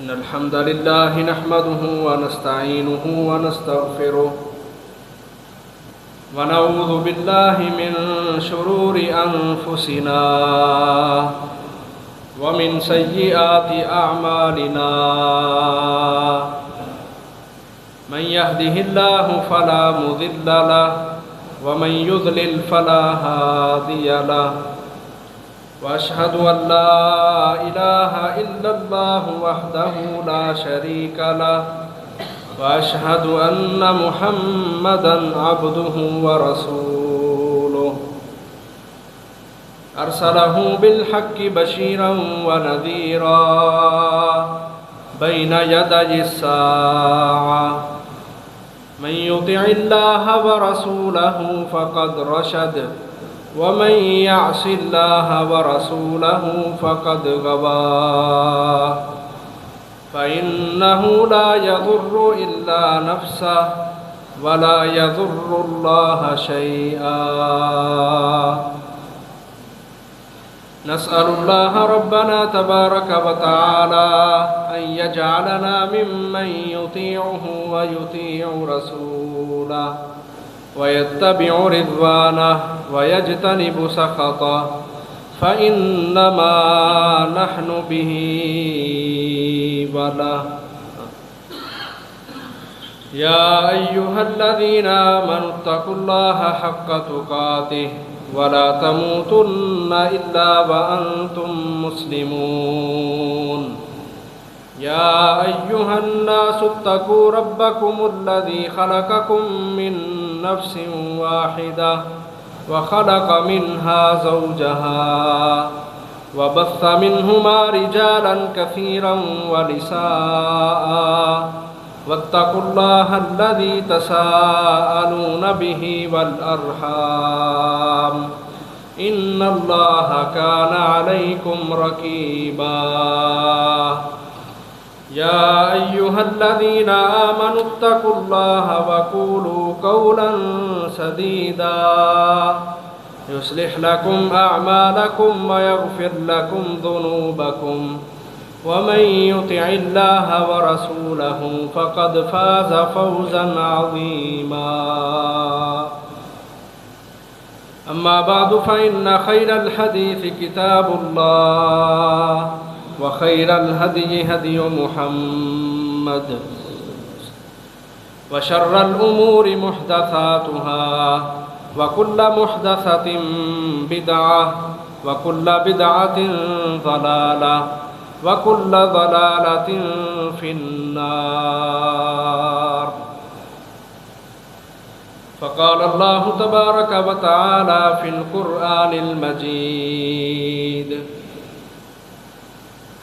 إن الحمد لله نحمده ونستعينه ونستغفره ونعوذ بالله من شرور أنفسنا ومن سيئات أعمالنا من يهده الله فلا مضل له ومن يضلل فلا هادي له وأشهد أن لا إله إلا الله وحده لا شريك له وأشهد أن محمدًا عبده ورسوله أرسله بالحق بشيرًا ونذيرًا بين يدي الساعة من يطع الله ورسوله فقد رشد ومن يعص الله ورسوله فقد غوى فإنه لا يضر إلا نفسه ولا يضر الله شيئا نسأل الله ربنا تبارك وتعالى أن يجعلنا ممن يطيعه ويطيع رسوله ويتبع رضوانه ويجتنب سخطه فإنما نحن به وله يا أيها الذين آمنوا اتقوا الله حق تقاته ولا تموتن إلا وأنتم مسلمون يا أيها الناس اتقوا ربكم الذي خلقكم من نفس واحدة وخلق منها زوجها وبث منهما رجالا كثيرا ونساء واتقوا الله الذي تساءلون به والأرحام إن الله كان عليكم رقيبا يا أيها الذين آمنوا اتقوا الله وقولوا قولا سديدا يصلح لكم أعمالكم ويغفر لكم ذنوبكم ومن يطع الله ورسوله فقد فاز فوزا عظيما أما بعد فإن خير الحديث كتاب الله وخير الهدي هدي محمد وشر الأمور محدثاتها وكل محدثة بدعة وكل بدعة ضلالة وكل ضلالة في النار فقال الله تبارك وتعالى في القرآن المجيد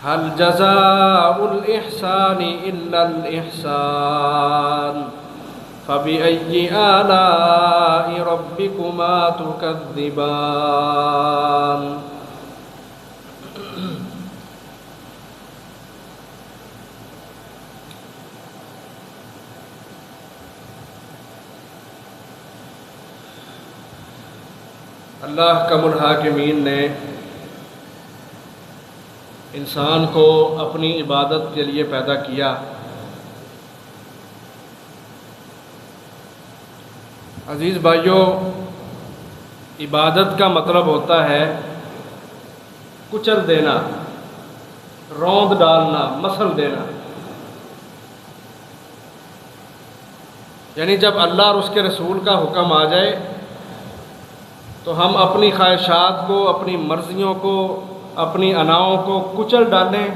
هل جزاء الإحسان إلا الإحسان فبأي آلاء ربكما تكذبان اللہ احکم الحاکمین نے انسان کو اپنی عبادت کے لیے پیدا کیا۔ عزیز بھائیوں، عبادت کا مطلب ہوتا ہے کچل دینا، روند ڈالنا، مسل دینا۔ یعنی جب اللہ اور اس کے رسول کا حکم آ جائے تو ہم اپنی خواہشات کو، اپنی مرضیوں کو، اپنی اناؤں کو کچل ڈالیں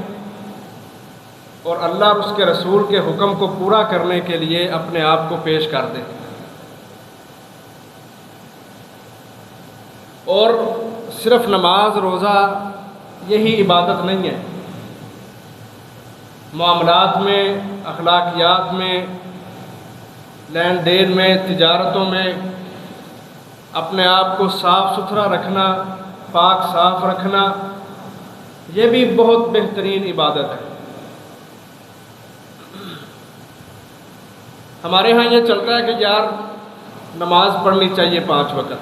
اور اللہ اور اس کے رسول کے حکم کو پورا کرنے کے لیے اپنے آپ کو پیش کر دیں۔ اور صرف نماز روزہ یہی عبادت نہیں ہے، معاملات میں، اخلاقیات میں، لین دین میں، تجارتوں میں اپنے آپ کو صاف ستھرا رکھنا، پاک صاف رکھنا، یہ بھی بہت بہترین عبادت ہے۔ ہمارے ہاں یہ چل رہا ہے کہ یار نماز پڑھنی چاہیے 5 وقت،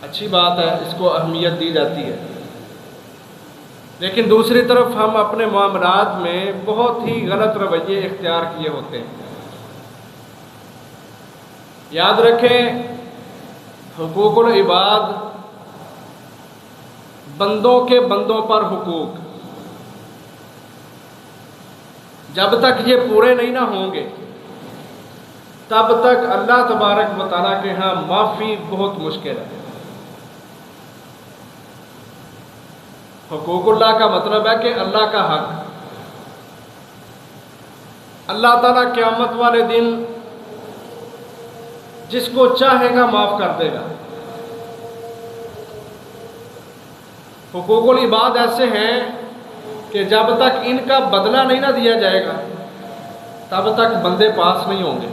اچھی بات ہے، اس کو اہمیت دی جاتی ہے، لیکن دوسری طرف ہم اپنے معاملات میں بہت ہی غلط رویے اختیار کیے ہوتے ہیں۔ یاد رکھیں، حقوق العباد بندوں کے بندوں پر حقوق، جب تک یہ پورے نہیں نہ ہوں گے تب تک اللہ تبارک و تعالیٰ کے ہاں معافی بہت مشکل ہے۔ حقوق اللہ کا مطلب ہے کہ اللہ کا حق۔ اللہ تعالیٰ قیامت والے دن جس کو چاہے گا معاف کر دے گا۔ حقوق العباد ایسے ہیں کہ جب تک ان کا بدلہ نہیں نہ دیا جائے گا تب تک بندے پاس نہیں ہوں گے۔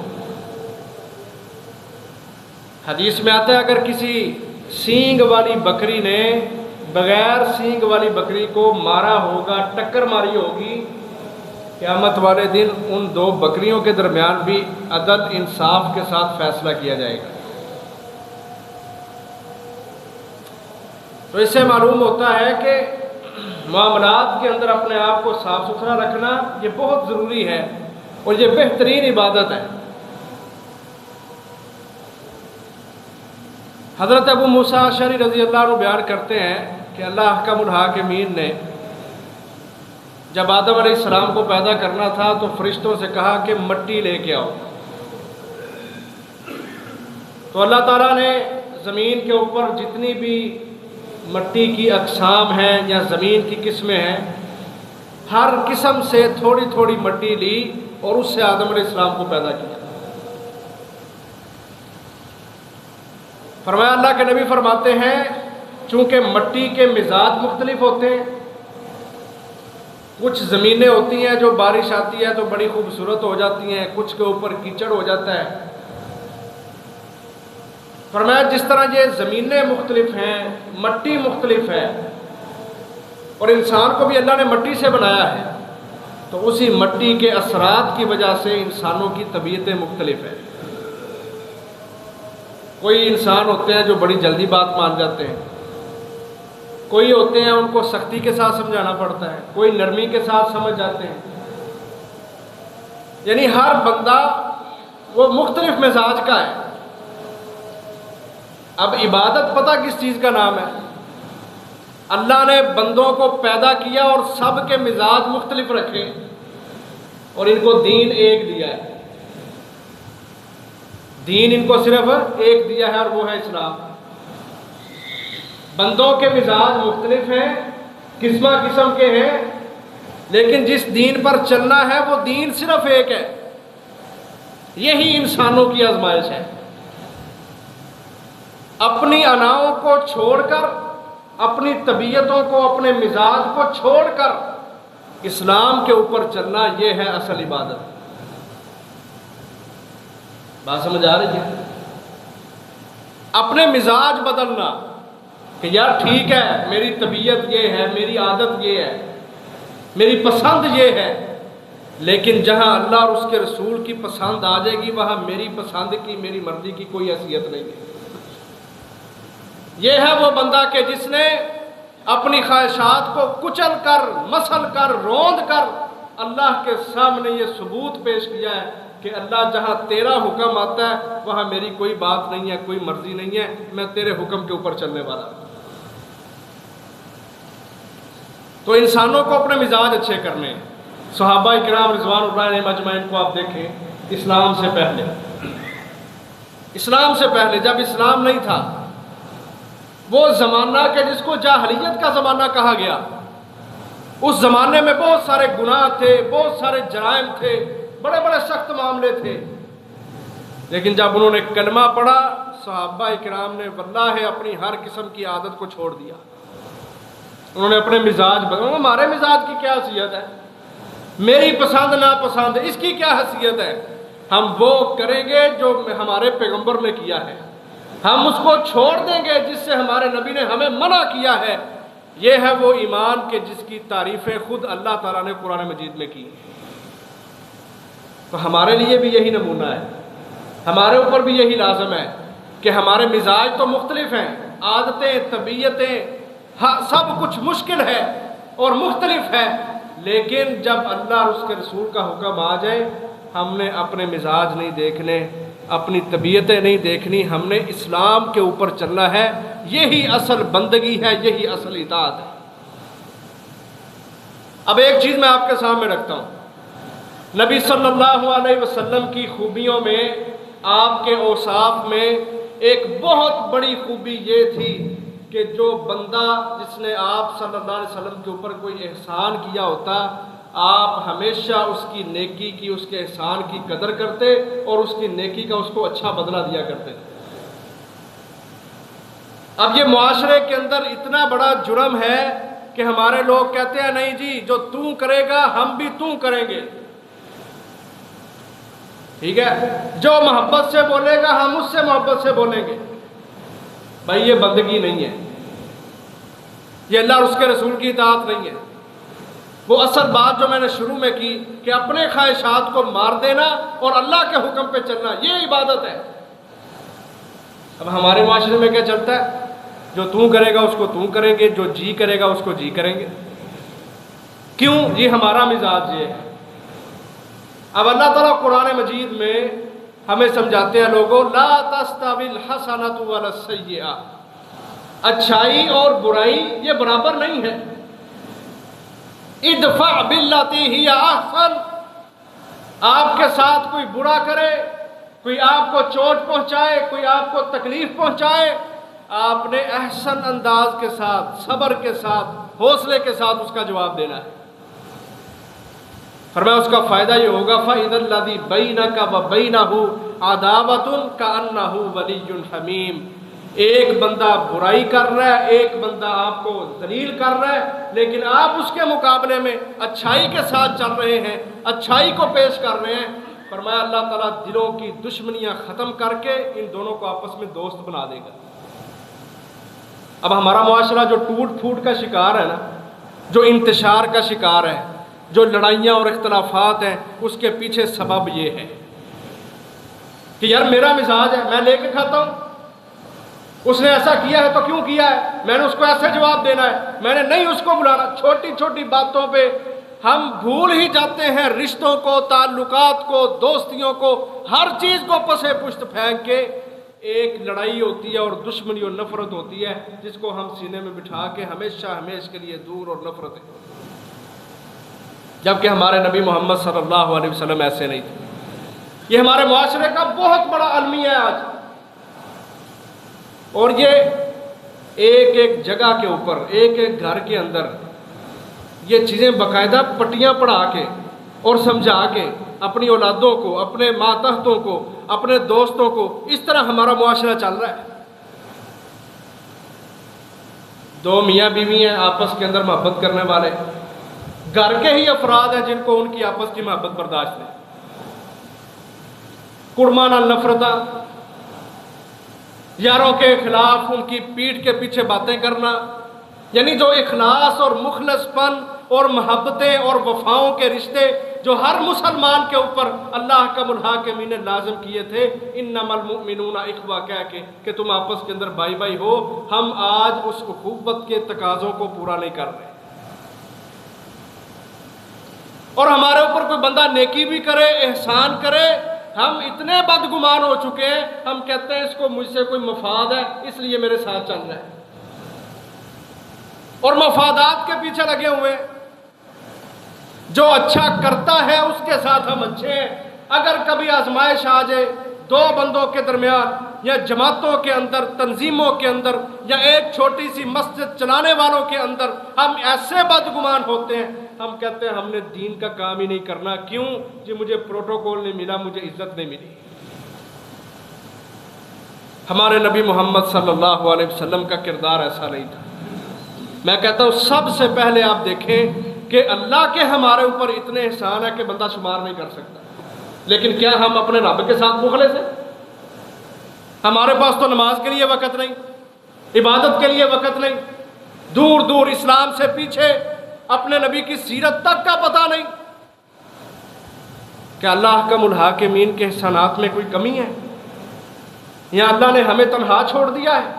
حدیث میں آتا ہے اگر کسی سینگ والی بکری نے بغیر سینگ والی بکری کو مارا ہوگا، ٹکر ماری ہوگی، قیامت والے دن ان دو بکریوں کے درمیان بھی عدل انصاف کے ساتھ فیصلہ کیا جائے گا۔ تو اس سے معلوم ہوتا ہے کہ معاملات کے اندر اپنے آپ کو صاف ستھرا رکھنا یہ بہت ضروری ہے اور یہ بہترین عبادت ہے۔ حضرت ابو موسیٰ اشعری رضی اللہ عنہ بیان کرتے ہیں کہ اللہ احکم الحاکمین نے جب آدم علیہ السلام کو پیدا کرنا تھا تو فرشتوں سے کہا کہ مٹی لے کے آؤ۔ تو اللہ تعالیٰ نے زمین کے اوپر جتنی بھی مٹی کی اقسام ہیں یا زمین کی قسمیں ہیں، ہر قسم سے تھوڑی تھوڑی مٹی لی اور اس سے آدم علیہ السلام کو پیدا کیا۔ فرمایا اللہ کے نبی فرماتے ہیں چونکہ مٹی کے مزاج مختلف ہوتے ہیں، کچھ زمینیں ہوتی ہیں جو بارش آتی ہے تو بڑی خوبصورت ہو جاتی ہیں، کچھ کے اوپر کیچڑ ہو جاتا ہے۔ فرمایا جس طرح یہ زمینیں مختلف ہیں، مٹی مختلف ہے، اور انسان کو بھی اللہ نے مٹی سے بنایا ہے، تو اسی مٹی کے اثرات کی وجہ سے انسانوں کی طبیعتیں مختلف ہیں۔ کوئی انسان ہوتے ہیں جو بڑی جلدی بات مان جاتے ہیں، کوئی ہوتے ہیں ان کو سختی کے ساتھ سمجھانا پڑتا ہے، کوئی نرمی کے ساتھ سمجھ جاتے ہیں۔ یعنی ہر بندہ وہ مختلف مزاج کا ہے۔ اب عبادت پتہ کس چیز کا نام ہے؟ اللہ نے بندوں کو پیدا کیا اور سب کے مزاج مختلف رکھے اور ان کو دین ایک دیا ہے۔ دین ان کو صرف ایک دیا ہے اور وہ ہے اسلام۔ بندوں کے مزاج مختلف ہیں، قسم قسم کے ہیں، لیکن جس دین پر چلنا ہے وہ دین صرف ایک ہے۔ یہی انسانوں کی آزمائش ہے۔ اپنی اناؤں کو چھوڑ کر، اپنی طبیعتوں کو، اپنے مزاج کو چھوڑ کر اسلام کے اوپر چلنا، یہ ہے اصل عبادت۔ بات سمجھ آ رہی ہے؟ اپنے مزاج بدلنا کہ یار ٹھیک ہے، میری طبیعت یہ ہے، میری عادت یہ ہے، میری پسند یہ ہے، لیکن جہاں اللہ اور اس کے رسول کی پسند آ جائے گی وہاں میری پسند کی، میری مرضی کی کوئی حیثیت نہیں ہے۔ یہ ہے وہ بندہ کہ جس نے اپنی خواہشات کو کچل کر، مسل کر، روند کر اللہ کے سامنے یہ ثبوت پیش کیا ہے کہ اللہ جہاں تیرا حکم آتا ہے وہاں میری کوئی بات نہیں ہے، کوئی مرضی نہیں ہے، میں تیرے حکم کے اوپر چلنے والا ہوں۔ تو انسانوں کو اپنے مزاج اچھے کرنے ہیں۔ صحابہ کرام رضوان اللہ علیہم اجمعین کو آپ دیکھیں، اسلام سے پہلے جب اسلام نہیں تھا، وہ زمانہ کہ جس کو جاہلیت کا زمانہ کہا گیا، اس زمانے میں بہت سارے گناہ تھے، بہت سارے جرائم تھے، بڑے بڑے سخت معاملے تھے، لیکن جب انہوں نے کلمہ پڑھا صحابہ کرام نے واللہ اپنی ہر قسم کی عادت کو چھوڑ دیا۔ انہوں نے اپنے مزاج بدلے۔ ہمارے مزاج کی کیا حیثیت ہے؟ میری پسند ناپسند اس کی کیا حیثیت ہے؟ ہم وہ کریں گے جو ہمارے پیغمبر نے کیا ہے، ہم اس کو چھوڑ دیں گے جس سے ہمارے نبی نے ہمیں منع کیا ہے۔ یہ ہے وہ ایمان کہ جس کی تعریفیں خود اللہ تعالیٰ نے قرآن مجید میں کی۔ تو ہمارے لیے بھی یہی نمونہ ہے، ہمارے اوپر بھی یہی لازم ہے کہ ہمارے مزاج تو مختلف ہیں، عادتیں، طبیعتیں، سب کچھ مشکل ہے، اور مختلف ہے، لیکن جب اللہ اور اس کے رسول کا حکم آ جائے ہم نے اپنے مزاج نہیں دیکھنے، اپنی طبیعتیں نہیں دیکھنی، ہم نے اسلام کے اوپر چلنا ہے۔ یہی اصل بندگی ہے، یہی اصل اطاعت ہے۔ اب ایک چیز میں آپ کے سامنے رکھتا ہوں، نبی صلی اللہ علیہ وسلم کی خوبیوں میں، آپ کے اوصاف میں ایک بہت بڑی خوبی یہ تھی کہ جو بندہ جس نے آپ صلی اللہ علیہ وسلم کے اوپر کوئی احسان کیا ہوتا، آپ ہمیشہ اس کی نیکی کی، اس کے احسان کی قدر کرتے اور اس کی نیکی کا اس کو اچھا بدلہ دیا کرتے۔ اب یہ معاشرے کے اندر اتنا بڑا جرم ہے کہ ہمارے لوگ کہتے ہیں نہیں جی جو تو کرے گا ہم بھی تو کریں گے، ٹھیک ہے، جو محبت سے بولے گا ہم اس سے محبت سے بولیں گے۔ بھائی یہ بندگی نہیں ہے، یہ اللہ اور اس کے رسول کی اطاعت نہیں ہے۔ وہ اصل بات جو میں نے شروع میں کی کہ اپنے خواہشات کو مار دینا اور اللہ کے حکم پہ چلنا، یہ عبادت ہے۔ اب ہمارے معاشرے میں کیا چلتا ہے؟ جو تو کرے گا اس کو تو کریں گے، جو جی کرے گا اس کو جی کریں گے۔ کیوں؟ یہ ہمارا مزاج یہ ہے۔ اب اللہ تعالیٰ قرآن مجید میں ہمیں سمجھاتے ہیں لوگوں، لا تستوی الحسنۃ ولا السیئۃ، اچھائی اور برائی یہ برابر نہیں ہے۔ ادفع باللتی ہی احسن، آپ کے ساتھ کوئی برا کرے، کوئی آپ کو چوٹ پہنچائے، کوئی آپ کو تکلیف پہنچائے، آپ نے احسن انداز کے ساتھ، صبر کے ساتھ، حوصلے کے ساتھ اس کا جواب دینا ہے۔ فرمایا اس کا فائدہ یہ ہوگا فَإِذَا الَّذِي بَيْنَكَ وَبَيْنَهُ عَدَاوَةٌ كَأَنَّهُ وَلِيٌّ حَمِيمٌ، ایک بندہ برائی کر رہا ہے، ایک بندہ آپ کو ذلیل کر رہا ہے، لیکن آپ اس کے مقابلے میں اچھائی کے ساتھ چل رہے ہیں، اچھائی کو پیش کر رہے ہیں۔ فرمایا اللہ تعالیٰ دلوں کی دشمنیاں ختم کر کے ان دونوں کو آپس میں دوست بنا دے گا۔ اب ہمارا معاشرہ جو ٹوٹ پھوٹ کا شکار ہے نا، جو انتشار کا شکار ہے، جو لڑائیاں اور اختلافات ہیں، اس کے پیچھے سبب یہ ہے کہ یار میرا مزاج ہے، میں لے کے کھاتا ہوں، اس نے ایسا کیا ہے تو کیوں کیا ہے، میں نے اس کو ایسے جواب دینا ہے، میں نے نہیں اس کو بلانا۔ چھوٹی چھوٹی باتوں پہ ہم بھول ہی جاتے ہیں رشتوں کو، تعلقات کو، دوستیوں کو، ہر چیز کو پسے پشت پھینک کے ایک لڑائی ہوتی ہے اور دشمنی اور نفرت ہوتی ہے جس کو ہم سینے میں بٹھا کے ہمیشہ ہمیشہ کے لیے دور اور نفرت ہے۔ جبکہ ہمارے نبی محمد صلی اللہ علیہ وسلم ایسے نہیں تھے۔ یہ ہمارے معاشرے کا بہت بڑا المیہ ہے آج، اور یہ ایک ایک جگہ کے اوپر، ایک ایک گھر کے اندر یہ چیزیں باقاعدہ پٹیاں پڑھا کے اور سمجھا کے اپنی اولادوں کو، اپنے ماتحتوں کو، اپنے دوستوں کو، اس طرح ہمارا معاشرہ چل رہا ہے۔ دو میاں بیوی ہیں آپس کے اندر محبت کرنے والے، گھر کے ہی افراد ہیں جن کو ان کی آپس کی محبت برداشت نہیں، کڑمانہ نفرتاں، یاروں کے خلاف ان کی پیٹھ کے پیچھے باتیں کرنا، یعنی جو اخلاص اور مخلص پن اور محبتیں اور وفاؤں کے رشتے جو ہر مسلمان کے اوپر اللہ کا الحاکمین نے لازم کیے تھے، انما المؤمنون اخوہ کہہ کے کہ تم آپس کے اندر بھائی بھائی ہو، ہم آج اس اخوت کے تقاضوں کو پورا نہیں کر رہے۔ اور ہمارے اوپر کوئی بندہ نیکی بھی کرے، احسان کرے، ہم اتنے بدگمان ہو چکے ہیں، ہم کہتے ہیں اس کو مجھ سے کوئی مفاد ہے اس لیے میرے ساتھ چل رہا ہے، اور مفادات کے پیچھے لگے ہوئے ہیں۔ جو اچھا کرتا ہے اس کے ساتھ ہم اچھے ہیں۔ اگر کبھی آزمائش آ جائے دو بندوں کے درمیان یا جماعتوں کے اندر، تنظیموں کے اندر، یا ایک چھوٹی سی مسجد چلانے والوں کے اندر ہم ایسے بدگمان ہوتے ہیں، ہم کہتے ہیں ہم نے دین کا کام ہی نہیں کرنا۔ کیوں؟ جی مجھے پروٹوکول نہیں ملا، مجھے عزت نہیں ملی۔ ہمارے نبی محمد صلی اللہ علیہ وسلم کا کردار ایسا نہیں تھا۔ میں کہتا ہوں سب سے پہلے آپ دیکھیں کہ اللہ کے ہمارے اوپر اتنے احسان ہے کہ بندہ شمار نہیں کر سکتا، لیکن کیا ہم اپنے رب کے ساتھ مخلص ہیں؟ ہمارے پاس تو نماز کے لیے وقت نہیں، عبادت کے لیے وقت نہیں، دور دور اسلام سے پیچھے، اپنے نبی کی سیرت تک کا پتہ نہیں۔ کیا اللہ کا الحاکمین کے احسانات میں کوئی کمی ہے؟ یا اللہ نے ہمیں تنہا چھوڑ دیا ہے؟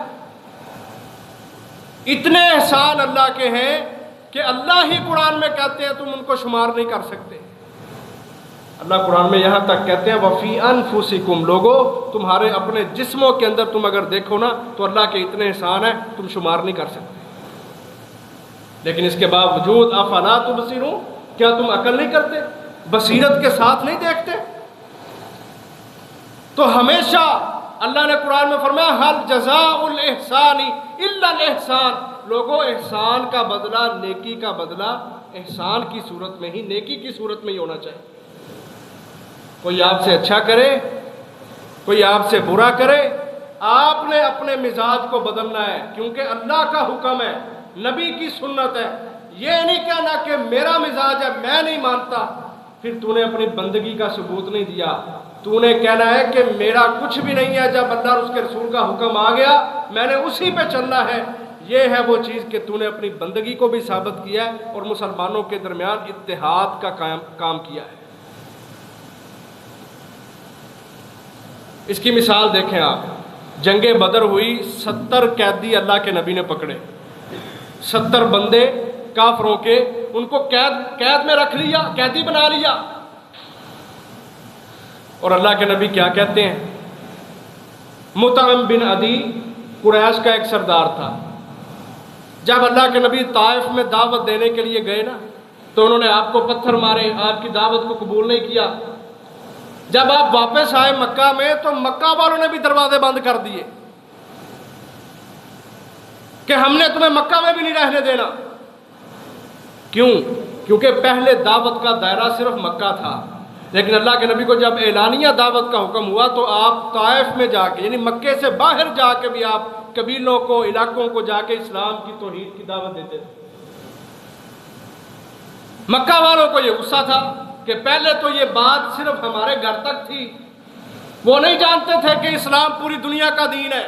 اتنے احسان اللہ کے ہیں کہ اللہ ہی قرآن میں کہتے ہیں تم ان کو شمار نہیں کر سکتے۔ اللہ قرآن میں یہاں تک کہتے ہیں وَفِي أَنفُسِكُمْ، لوگو تمہارے اپنے جسموں کے اندر تم اگر دیکھو نا تو اللہ کے اتنے احسان ہیں تم شمار نہیں کر سکتے، لیکن اس کے باوجود افلا تبصرون، کیا تم عقل نہیں کرتے، بصیرت کے ساتھ نہیں دیکھتے؟ تو ہمیشہ اللہ نے قرآن میں فرمایا حل جزاء الاحسان الا الاحسان، لوگوں احسان کا بدلہ، نیکی کا بدلہ احسان کی صورت میں ہی، نیکی کی صورت میں ہی ہونا چاہیے۔ کوئی آپ سے اچھا کرے، کوئی آپ سے برا کرے، آپ نے اپنے مزاج کو بدلنا ہے، کیونکہ اللہ کا حکم ہے، نبی کی سنت ہے۔ یہ نہیں کہنا کہ میرا مزاج ہے میں نہیں مانتا، پھر تو نے اپنی بندگی کا ثبوت نہیں دیا۔ تو نے کہنا ہے کہ میرا کچھ بھی نہیں ہے، جب اللہ اور اس کے رسول کا حکم آ گیا میں نے اسی پہ چلنا ہے۔ یہ ہے وہ چیز کہ تو نے اپنی بندگی کو بھی ثابت کیا ہے اور مسلمانوں کے درمیان اتحاد کا کام کیا ہے۔ اس کی مثال دیکھیں آپ، جنگ بدر ہوئی، 70 قیدی اللہ کے نبی نے پکڑے، 70 بندے کافروں کے، ان کو قید میں رکھ لیا، قیدی بنا لیا۔ اور اللہ کے نبی کیا کہتے ہیں؟ مطعم بن عدی قریش کا ایک سردار تھا، جب اللہ کے نبی طائف میں دعوت دینے کے لیے گئے نا تو انہوں نے آپ کو پتھر مارے، آپ کی دعوت کو قبول نہیں کیا۔ جب آپ واپس آئے مکہ میں تو مکہ والوں نے بھی دروازے بند کر دیے کہ ہم نے تمہیں مکہ میں بھی نہیں رہنے دینا۔ کیوں؟ کیونکہ پہلے دعوت کا دائرہ صرف مکہ تھا، لیکن اللہ کے نبی کو جب اعلانیہ دعوت کا حکم ہوا تو آپ طائف میں جا کے، یعنی مکے سے باہر جا کے بھی آپ قبیلوں کو، علاقوں کو جا کے اسلام کی توحید کی دعوت دیتے تھے۔ مکہ والوں کو یہ غصہ تھا کہ پہلے تو یہ بات صرف ہمارے گھر تک تھی، وہ نہیں جانتے تھے کہ اسلام پوری دنیا کا دین ہے،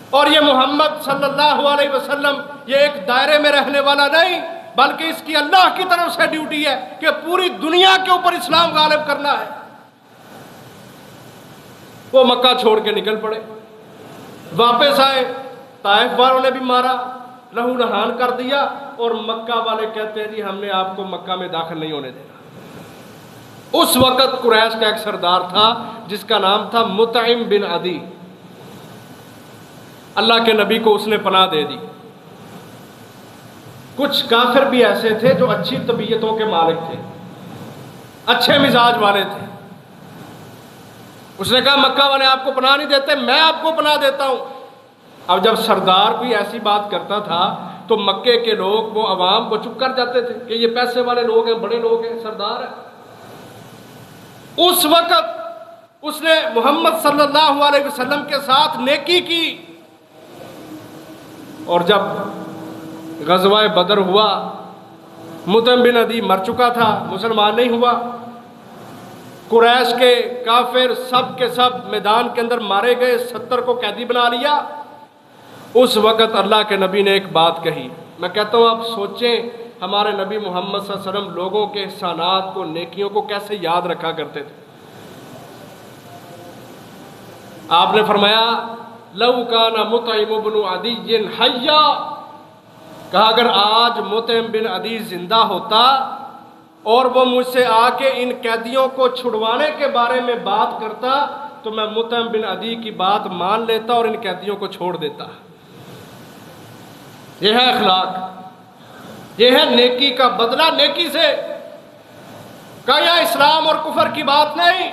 اور یہ محمد صلی اللہ علیہ وسلم یہ ایک دائرے میں رہنے والا نہیں، بلکہ اس کی اللہ کی طرف سے ڈیوٹی ہے کہ پوری دنیا کے اوپر اسلام غالب کرنا ہے۔ وہ مکہ چھوڑ کے نکل پڑے، واپس آئے، طائف والوں نے بھی مارا، لہو نہان کر دیا، اور مکہ والے کہتے ہیں جی ہم نے آپ کو مکہ میں داخل نہیں ہونے دینا۔ اس وقت قریش کا ایک سردار تھا جس کا نام تھا مطعم بن عدی، اللہ کے نبی کو اس نے پناہ دے دی۔ کچھ کافر بھی ایسے تھے جو اچھی طبیعتوں کے مالک تھے، اچھے مزاج والے تھے۔ اس نے کہا مکہ والے آپ کو پناہ نہیں دیتے، میں آپ کو پناہ دیتا ہوں۔ اب جب سردار کوئی ایسی بات کرتا تھا تو مکے کے لوگ، وہ عوام کو چپ کر جاتے تھے کہ یہ پیسے والے لوگ ہیں، بڑے لوگ ہیں، سردار ہے۔ اس وقت اس نے محمد صلی اللہ علیہ وسلم کے ساتھ نیکی کی، اور جب غزوہ بدر ہوا، مطعم بن عدی مر چکا تھا، مسلمان نہیں ہوا، قریش کے کافر سب کے سب میدان کے اندر مارے گئے، 70 کو قیدی بنا لیا۔ اس وقت اللہ کے نبی نے ایک بات کہی، میں کہتا ہوں آپ سوچیں ہمارے نبی محمد صلی اللہ علیہ وسلم لوگوں کے احسانات کو، نیکیوں کو کیسے یاد رکھا کرتے تھے۔ آپ نے فرمایا لو کان مطعم بن عدی حیا، کہا اگر آج مطعم بن عدی زندہ ہوتا اور وہ مجھ سے آ کے ان قیدیوں کو چھڑوانے کے بارے میں بات کرتا تو میں مطعم بن عدی کی بات مان لیتا اور ان قیدیوں کو چھوڑ دیتا۔ یہ ہے اخلاق، یہ ہے نیکی کا بدلہ نیکی سے۔ کہ یہاں اسلام اور کفر کی بات نہیں،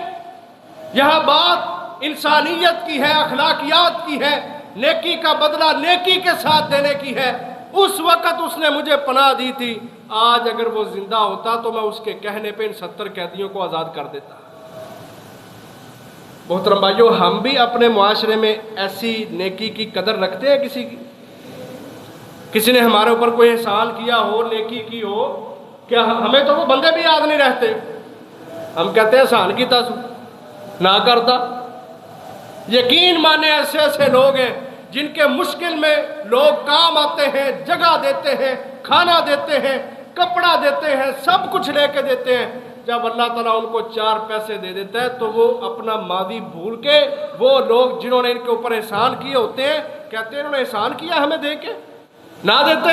یہاں بات انسانیت کی ہے، اخلاقیات کی ہے، نیکی کا بدلہ نیکی کے ساتھ دینے کی ہے۔ اس وقت اس نے مجھے پناہ دی تھی، آج اگر وہ زندہ ہوتا تو میں اس کے کہنے پہ ان 70 قیدیوں کو آزاد کر دیتا۔ محترم بھائیو، ہم بھی اپنے معاشرے میں ایسی نیکی کی قدر رکھتے ہیں؟ کسی نے ہمارے اوپر کوئی احسان کیا ہو، نیکی کی ہو، کیا ہمیں تو وہ بندے بھی یاد نہیں رہتے؟ ہم کہتے ہیں احسان کی تاسو نہ کرتا۔ یقین مانے ایسے ایسے لوگ ہیں جن کے مشکل میں لوگ کام آتے ہیں، جگہ دیتے ہیں، کھانا دیتے ہیں، کپڑا دیتے ہیں، سب کچھ لے کے دیتے ہیں۔ جب اللہ تعالیٰ ان کو 4 پیسے دے دیتا ہے تو وہ اپنا ماضی بھول کے، وہ لوگ جنہوں نے ان کے اوپر احسان کیے ہوتے ہیں کہتے ہیں انہوں نے احسان کیا ہمیں دے کے، نہ دیتے۔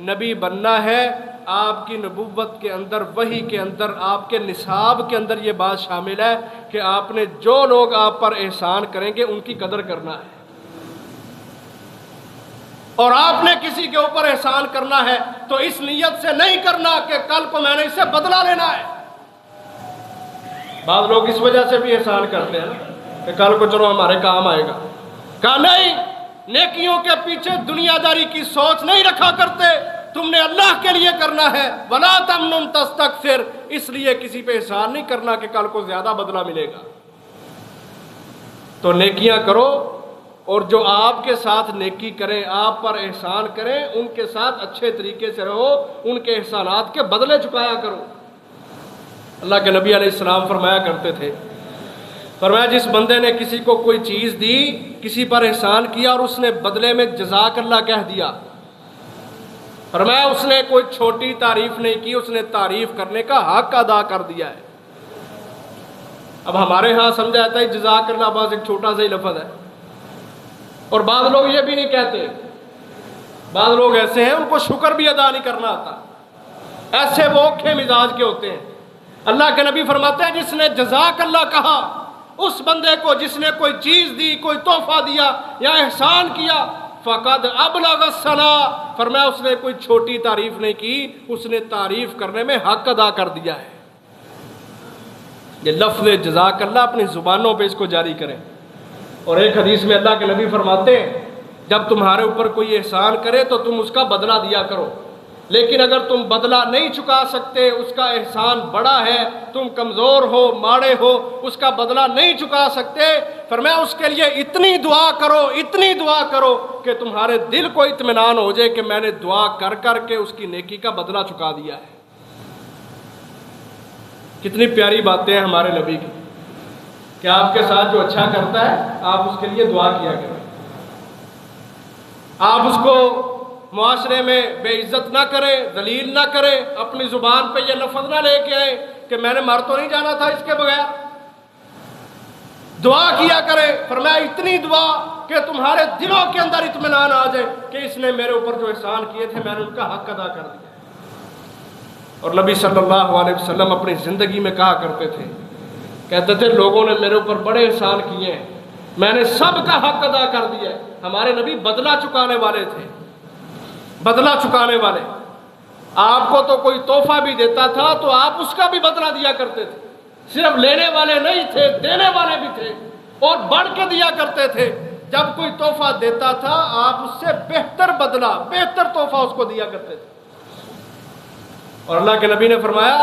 نبی بننا ہے، آپ کی نبوت کے اندر، وحی کے اندر، آپ کے نصاب کے اندر یہ بات شامل ہے کہ آپ نے جو لوگ آپ پر احسان کریں گے ان کی قدر کرنا ہے، اور آپ نے کسی کے اوپر احسان کرنا ہے تو اس نیت سے نہیں کرنا کہ کل کو میں نے اس سے بدلہ لینا ہے۔ بعض لوگ اس وجہ سے بھی احسان کرتے ہیں کہ کل کو چلو ہمارے کام آئے گا۔ کہا نہیں، نیکیوں کے پیچھے دنیا داری کی سوچ نہیں رکھا کرتے، تم نے اللہ کے لیے کرنا ہے۔ وَلَا تَمْنُنْ تَسْتَكْثِرْ، اس لیے کسی پہ احسان نہیں کرنا کہ کل کو زیادہ بدلہ ملے گا۔ تو نیکیاں کرو، اور جو آپ کے ساتھ نیکی کریں، آپ پر احسان کریں، ان کے ساتھ اچھے طریقے سے رہو، ان کے احسانات کے بدلے چکایا کرو۔ اللہ کے نبی علیہ السلام فرمایا کرتے تھے، فرمایا جس بندے نے کسی کو کوئی چیز دی، کسی پر احسان کیا اور اس نے بدلے میں جزاک اللہ کہہ دیا، فرمایا اس نے کوئی چھوٹی تعریف نہیں کی، اس نے تعریف کرنے کا حق ادا کر دیا ہے۔ اب ہمارے ہاں سمجھا جاتا ہے جزاک اللہ بس ایک چھوٹا سا ہی لفظ ہے، اور بعض لوگ یہ بھی نہیں کہتے، بعض لوگ ایسے ہیں ان کو شکر بھی ادا نہیں کرنا آتا، ایسے وہ اوکھے مزاج کے ہوتے ہیں۔ اللہ کے نبی فرماتے ہیں جس نے جزاک اللہ کہا، اس بندے کو جس نے کوئی چیز دی، کوئی تحفہ دیا یا احسان کیا، فقد ابلغ الثناء، فرمایا اس نے کوئی چھوٹی تعریف نہیں کی، اس نے تعریف کرنے میں حق ادا کر دیا ہے۔ یہ لفظ جزاک اللہ اپنی زبانوں پہ اس کو جاری کریں۔ اور ایک حدیث میں اللہ کے نبی فرماتے ہیں جب تمہارے اوپر کوئی احسان کرے تو تم اس کا بدلہ دیا کرو، لیکن اگر تم بدلہ نہیں چکا سکتے، اس کا احسان بڑا ہے، تم کمزور ہو، ماڑے ہو، اس کا بدلہ نہیں چکا سکتے، فرمایا اس کے لیے اتنی دعا کرو، اتنی دعا کرو کہ تمہارے دل کو اطمینان ہو جائے کہ میں نے دعا کر کر کے اس کی نیکی کا بدلہ چکا دیا ہے۔ کتنی پیاری باتیں ہیں ہمارے نبی کی کہ آپ کے ساتھ جو اچھا کرتا ہے آپ اس کے لیے دعا کیا کریں، آپ اس کو معاشرے میں بے عزت نہ کریں، ذلیل نہ کریں، اپنی زبان پہ یہ لفظ نہ لے کے آئیں کہ میں نے مر تو نہیں جانا تھا اس کے بغیر، دعا کیا کریں۔ فرمایا اتنی دعا کہ تمہارے دلوں کے اندر اطمینان آ جائے کہ اس نے میرے اوپر جو احسان کیے تھے میں نے ان کا حق ادا کر دیا۔ اور نبی صلی اللہ علیہ وسلم اپنی زندگی میں کہا کرتے تھے، کہتے تھے لوگوں نے میرے اوپر بڑے احسان کیے ہیں، میں نے سب کا حق ادا کر دیا ہے۔ ہمارے نبی بدلہ چکانے والے تھے، بدلہ چکانے والے۔ آپ کو تو کوئی تحفہ بھی دیتا تھا تو آپ اس کا بھی بدلہ دیا کرتے تھے، صرف لینے والے نہیں تھے، دینے والے بھی تھے، اور بڑھ کے دیا کرتے تھے۔ جب کوئی تحفہ دیتا تھا آپ اس سے بہتر بدلہ، بہتر تحفہ اس کو دیا کرتے تھے۔ اور اللہ کے نبی نے فرمایا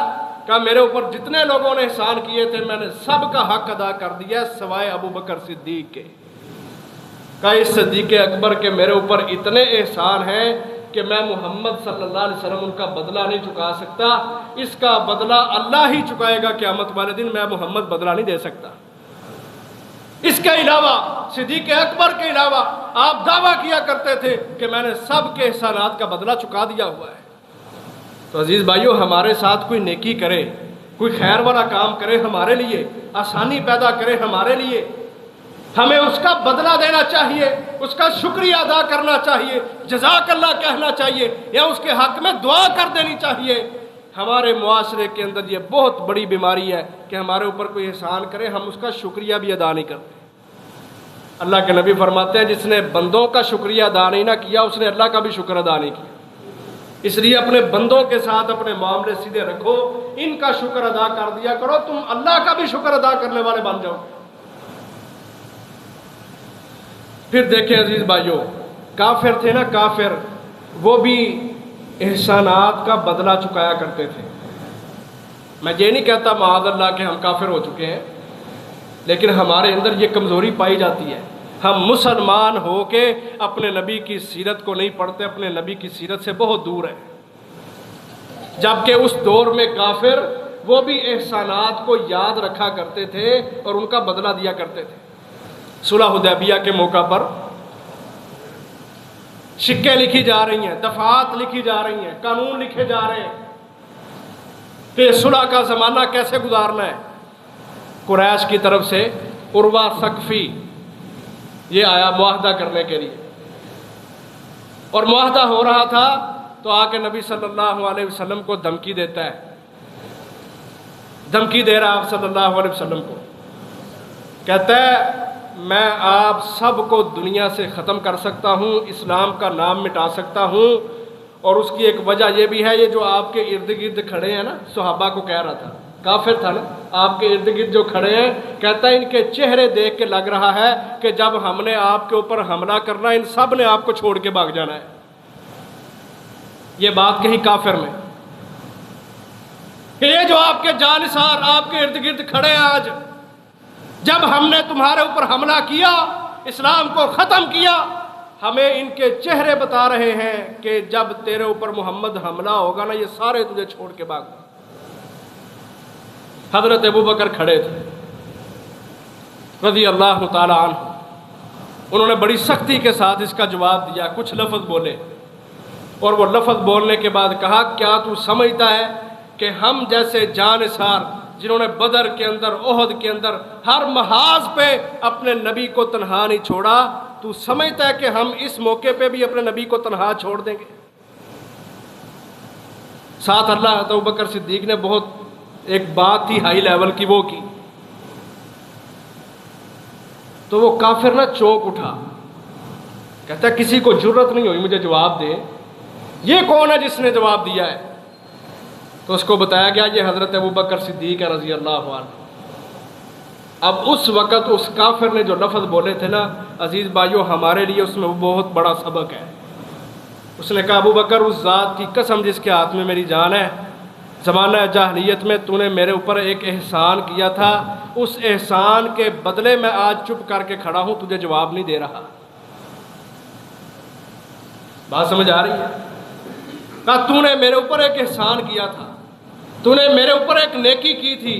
کہ میرے اوپر جتنے لوگوں نے احسان کیے تھے میں نے سب کا حق ادا کر دیا سوائے ابو بکر صدیق کے۔ کہ اس صدیق اکبر کے میرے اوپر اتنے احسان ہیں کہ میں محمد صلی اللہ علیہ وسلم ان کا بدلہ نہیں چکا سکتا، اس کا بدلہ اللہ ہی چکائے گا قیامت والے دن، میں محمد بدلہ نہیں دے سکتا۔ اس کے علاوہ صدیق اکبر کے علاوہ آپ دعویٰ کیا کرتے تھے کہ میں نے سب کے احسانات کا بدلہ چکا دیا ہوا ہے۔ تو عزیز بھائیو، ہمارے ساتھ کوئی نیکی کرے، کوئی خیر والا کام کرے ہمارے لیے، آسانی پیدا کرے ہمارے لیے، ہمیں اس کا بدلہ دینا چاہیے، اس کا شکریہ ادا کرنا چاہیے، جزاک اللہ کہنا چاہیے، یا اس کے حق میں دعا کر دینی چاہیے۔ ہمارے معاشرے کے اندر یہ بہت بڑی بیماری ہے کہ ہمارے اوپر کوئی احسان کرے ہم اس کا شکریہ بھی ادا نہیں کرتے۔ اللہ کے نبی فرماتے ہیں جس نے بندوں کا شکریہ ادا نہیں نہ کیا اس نے اللہ کا بھی شکر ادا نہیں کیا۔ اس لیے اپنے بندوں کے ساتھ اپنے معاملے سیدھے رکھو، ان کا شکر ادا کر دیا کرو، تم اللہ کا بھی شکر ادا کرنے والے بن جاؤ۔ پھر دیکھیں عزیز بھائیوں، کافر تھے نا، کافر وہ بھی احسانات کا بدلہ چکایا کرتے تھے۔ میں یہ نہیں کہتا معاذ اللہ کہ ہم کافر ہو چکے ہیں، لیکن ہمارے اندر یہ کمزوری پائی جاتی ہے، ہم مسلمان ہو کے اپنے نبی کی سیرت کو نہیں پڑھتے، اپنے نبی کی سیرت سے بہت دور ہیں۔ جبکہ اس دور میں کافر وہ بھی احسانات کو یاد رکھا کرتے تھے اور ان کا بدلہ دیا کرتے تھے۔ صلح حدیبیہ کے موقع پر شکیں لکھی جا رہی ہیں، دفعات لکھی جا رہی ہیں، قانون لکھے جا رہے ہیں کہ صلح کا زمانہ کیسے گزارنا ہے۔ قریش کی طرف سے عروہ ثقفی یہ آیا معاہدہ کرنے کے لیے، اور معاہدہ ہو رہا تھا تو آ کے نبی صلی اللہ علیہ وسلم کو دھمکی دیتا ہے، دھمکی دے رہا آپ صلی اللہ علیہ وسلم کو، کہتا ہے میں آپ سب کو دنیا سے ختم کر سکتا ہوں، اسلام کا نام مٹا سکتا ہوں، اور اس کی ایک وجہ یہ بھی ہے، یہ جو آپ کے ارد گرد کھڑے ہیں نا، صحابہ کو کہہ رہا تھا، کافر تھا نا، آپ کے ارد گرد جو کھڑے ہیں، کہتا ہے ان کے چہرے دیکھ کے لگ رہا ہے کہ جب ہم نے آپ کے اوپر حملہ کرنا ان سب نے آپ کو چھوڑ کے بھاگ جانا ہے۔ یہ بات کہی کافر میں کہ یہ جو آپ کے جانثار آپ کے ارد گرد کھڑے ہیں آج، جب ہم نے تمہارے اوپر حملہ کیا، اسلام کو ختم کیا، ہمیں ان کے چہرے بتا رہے ہیں کہ جب تیرے اوپر محمد حملہ ہوگا نا، یہ سارے تجھے چھوڑ کے بھاگ۔ حضرت ابوبکر کھڑے تھے رضی اللہ تعالی عنہ، انہوں نے بڑی سختی کے ساتھ اس کا جواب دیا، کچھ لفظ بولے، اور وہ لفظ بولنے کے بعد کہا کیا تو سمجھتا ہے کہ ہم جیسے جانثار جنہوں نے بدر کے اندر، احد کے اندر ہر محاذ پہ اپنے نبی کو تنہا نہیں چھوڑا، تو سمجھتا ہے کہ ہم اس موقع پہ بھی اپنے نبی کو تنہا چھوڑ دیں گے؟ ساتھ اللہ ابوبکر صدیق نے بہت ایک بات تھی ہائی لیول کی وہ کی، تو وہ کافر نہ چونک اٹھا، کہتا ہے کسی کو جرت نہیں ہوئی مجھے جواب دے، یہ کون ہے جس نے جواب دیا ہے؟ تو اس کو بتایا گیا یہ حضرت ابوبکر صدیق ہے رضی اللہ عنہ۔ اب اس وقت اس کافر نے جو لفظ بولے تھے نا عزیز بھائیو، ہمارے لیے اس میں بہت بڑا سبق ہے۔ اس نے کہا ابوبکر اس ذات کی قسم جس کے ہاتھ میں میری جان ہے، زمانہ جاہلیت میں تو نے میرے اوپر ایک احسان کیا تھا، اس احسان کے بدلے میں آج چپ کر کے کھڑا ہوں، تجھے جواب نہیں دے رہا۔ بات سمجھ آ رہی ہے؟ کہا تو نے میرے اوپر ایک احسان کیا تھا، تو نے میرے اوپر ایک نیکی کی تھی،